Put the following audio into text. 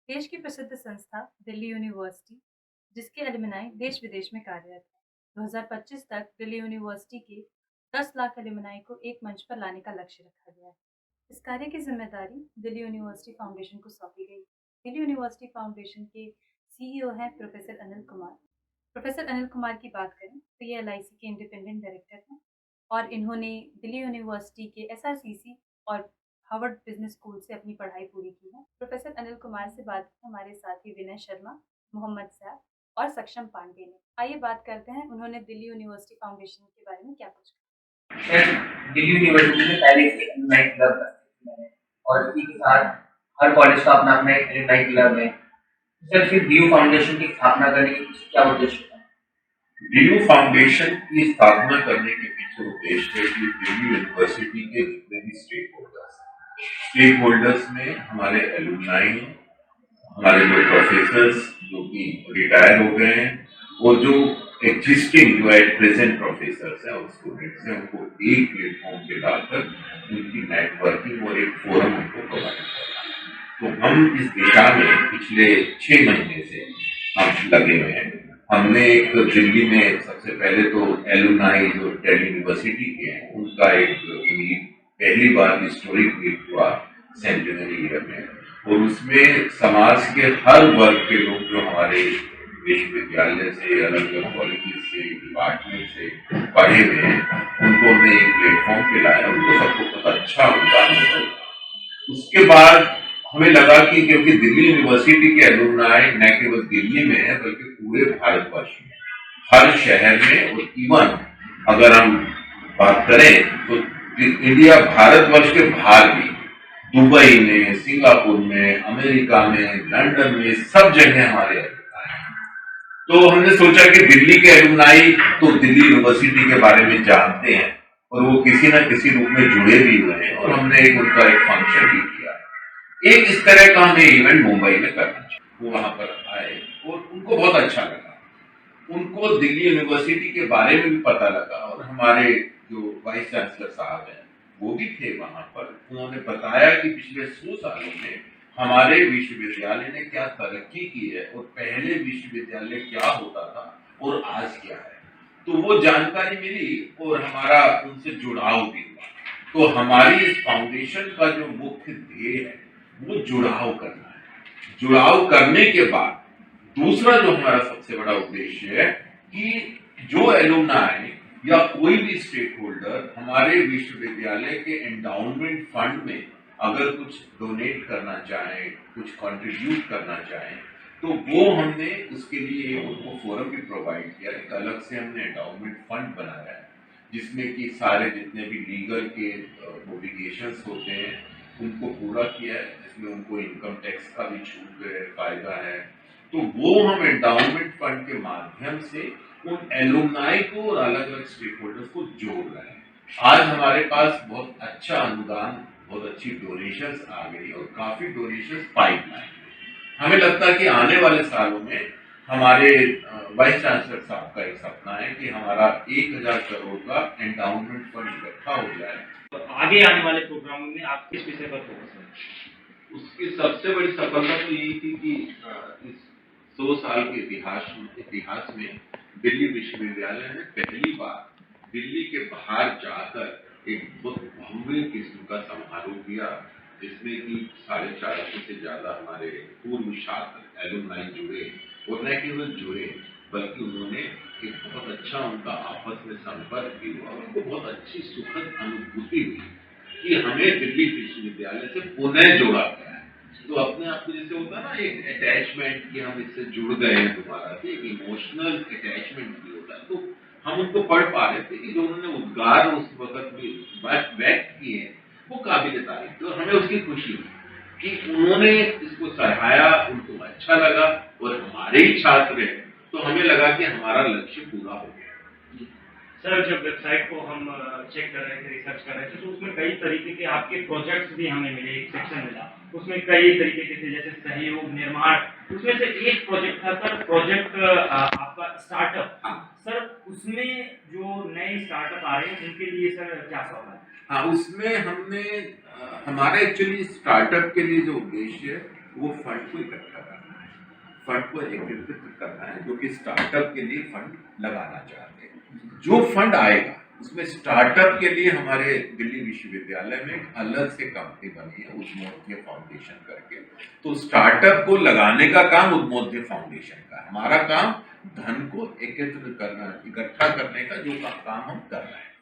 देश की प्रसिद्ध संस्था दिल्ली यूनिवर्सिटी, जिसके एलुमनाई देश-विदेश में कार्यरत हैं, 2025 तक दिल्ली यूनिवर्सिटी के 10 लाख एलुमनाई को एक मंच पर लाने का लक्ष्य रखा गया है। इस कार्य की जिम्मेदारी दिल्ली यूनिवर्सिटी फाउंडेशन को सौंपी गई। दिल्ली यूनिवर्सिटी फाउंडेशन के सीईओ हैं प्रोफेसर अनिल कुमार। प्रोफेसर अनिल कुमार की बात करें तो ये एलआईसी के इंडिपेंडेंट डायरेक्टर हैं और इन्होंने दिल्ली यूनिवर्सिटी के एसआरसीसी और हार्वर्ड बिजनेस स्कूल से अपनी पढ़ाई पूरी की है। प्रोफेसर अनिल कुमार से बात की हमारे साथी विनय शर्मा, मोहम्मद सैफ और सक्षम पांडे ने। आइए बात करते हैं उन्होंने दिल्ली यूनिवर्सिटी फाउंडेशन के बारे में क्या कुछ कहा। सर, दिल्ली यूनिवर्सिटी में पहले से एलुमनाई क्लब है और इसी के साथ हर कॉलेज का अपना अपना एक एलुमनाई क्लब है। सर, फिर डीयू फाउंडेशन की स्थापना करने के पीछे क्या उद्देश्य था? डीयू फाउंडेशन की स्थापना करने के पीछे उद्देश्य है कि दिल्ली यूनिवर्सिटी के जितने भी स्टेक होल्डर्स में हमारे एलुमनाई, हमारे जो प्रोफेसर्स जो कि रिटायर हो गए हैं और जो एग्जिस्टिंग जो एट प्रेजेंट प्रोफेसर्स हैं और स्टूडेंट्स हैं, उनको एक प्लेटफॉर्म पे डालकर उनकी नेटवर्किंग और एक फोरम उनको प्रोवाइड करना। तो हम इस दिशा में पिछले 6 महीने से हम लगे हुए हैं। हमने एक दिल्ली में सबसे पहले तो एलुमनाई जो दिल्ली यूनिवर्सिटी के हैं उनका एक मीट पहली बार हिस्टोरिक मीट हुआ सेंटेनरी ईयर में, और उसमें समाज के हर वर्ग के लोग जो हमारे विश्वविद्यालय से, अलग अलग कॉलेज से, डिपार्टमेंट से पढ़े हुए हैं, उनको हमने एक प्लेटफॉर्म पे लाया। उनको सबको बहुत अच्छा उनका अनुभव। उसके बाद हमें लगा कि क्योंकि दिल्ली यूनिवर्सिटी के एलुमनाई न केवल दिल्ली में है बल्कि पूरे भारतवर्ष में, हर शहर में, और इवन अगर हम बात करें तो इंडिया भारतवर्ष के बाहर भी, दुबई में, सिंगापुर में, अमेरिका में, लंदन में, सब जगह हमारे एलुमनाई हैं। तो हमने सोचा कि दिल्ली के एलुमनाई तो दिल्ली यूनिवर्सिटी के बारे में जानते हैं और वो किसी न किसी रूप में जुड़े भी हुए हैं, और हमने उनका एक फंक्शन भी किया। एक इस तरह का हमें इवेंट मुंबई में करना चाहिए। वो वहां पर आए और उनको बहुत अच्छा लगा। उनको दिल्ली यूनिवर्सिटी के बारे में भी पता लगा, और हमारे जो वाइस चांसलर साहब हैं वो भी थे वहां पर। उन्होंने बताया कि पिछले 100 सालों में हमारे विश्वविद्यालय ने क्या तरक्की की है और पहले विश्वविद्यालय क्या होता था और आज क्या है। तो वो जानकारी मिली और हमारा उनसे जुड़ाव भी हुआ। तो हमारी इस फाउंडेशन का जो मुख्य ध्येय है वो जुड़ाव करना है। जुड़ाव करने के बाद दूसरा जो हमारा सबसे बड़ा उद्देश्य है कि जो एलुमनाई या कोई भी स्टेक होल्डर हमारे विश्वविद्यालय के एंडाउमेंट फंड में अगर कुछ डोनेट करना चाहे, कुछ कंट्रीब्यूट करना चाहे, तो वो हमने उसके लिए उनको फोरम भी प्रोवाइड किया। एक अलग से हमने एंडाउमेंट फंड बनाया है जिसमें कि सारे जितने भी लीगल के ओब्लिगेशंस होते हैं उनको पूरा किया है, जिसमें उनको इनकम टैक्स का भी छूट है, फायदा है। तो वो हम एंडाउमेंट फंड के माध्यम से उन एलुमनाई को और अलग अलग स्टेक होल्डर्स को जोड़ रहे हैं। आज हमारे पास बहुत अच्छा अनुदान, बहुत अच्छी डोनेशंस आ गई और काफी डोनेशंस पाइपलाइन में। हमें लगता है कि आने वाले सालों में हमारे वाइस चांसलर साहब का एक सपना है कि हमारा 1000 करोड़ का एंडाउमेंट फंड इकट्ठा हो जाए। तो आगे आने वाले प्रोग्रामों में आप किस विषय पर फोकस करें? उसकी सबसे बड़ी सफलता तो यही थी कि इस 100 साल के इतिहास में दिल्ली विश्वविद्यालय ने पहली बार दिल्ली के बाहर जाकर एक बहुत भव्य किस्म का समारोह किया, जिसमें कि 450 से ज्यादा हमारे पूर्व छात्र एलुमनाई जुड़े, और न केवल जुड़े बल्कि उन्होंने एक बहुत अच्छा उनका आपस में संपर्क भी हुआ। उनको बहुत अच्छी सुखद अनुभूति हुई कि हमें दिल्ली विश्वविद्यालय से पुनः जोड़ा गया है। तो अपने आप को जैसे होता है ना एक अटैचमेंट कि हम इससे जुड़ गए हैं दोबारा से, एक इमोशनल अटैचमेंट भी होता है। तो हम उनको पढ़ पा रहे थे कि जो उन्होंने उद्गार उस वक्त भी व्यक्त किए वो काबिल तारीफ थे, और हमें उसकी खुशी हुई कि उन्होंने इसको सराहाया, उनको अच्छा लगा, और हमारे ही छात्र हैं तो हमें लगा कि हमारा लक्ष्य पूरा हो गया। सर, जब वेबसाइट को हम चेक कर रहे थे, रिसर्च कर रहे थे, तो उसमें कई तरीके के आपके प्रोजेक्ट्स भी हमें मिले। एक सेक्शन मिला, उसमें कई तरीके के थे, जैसे सहयोग, निर्माण। उसमें से एक प्रोजेक्ट था सर, प्रोजेक्ट आपका स्टार्टअप। सर, उसमें जो नए स्टार्टअप आ रहे हैं उनके लिए सर क्या सवाल है? हाँ, उसमें हमने हमारा एक्चुअली स्टार्टअप के लिए जो उद्देश्य है वो फंड को इकट्ठा करना है, फंड को एकत्रित करना है, जो कि स्टार्टअप के लिए फंड लगाना चाहते हैं। जो फंड आएगा उसमें स्टार्टअप के लिए हमारे दिल्ली विश्वविद्यालय में एक अलग से कंपनी बनी है उद्मोध्य फाउंडेशन करके। तो स्टार्टअप को लगाने का काम उद्मोध्य फाउंडेशन का है, हमारा काम धन को एकत्रित करना, इकट्ठा करने का जो काम हम कर रहे हैं।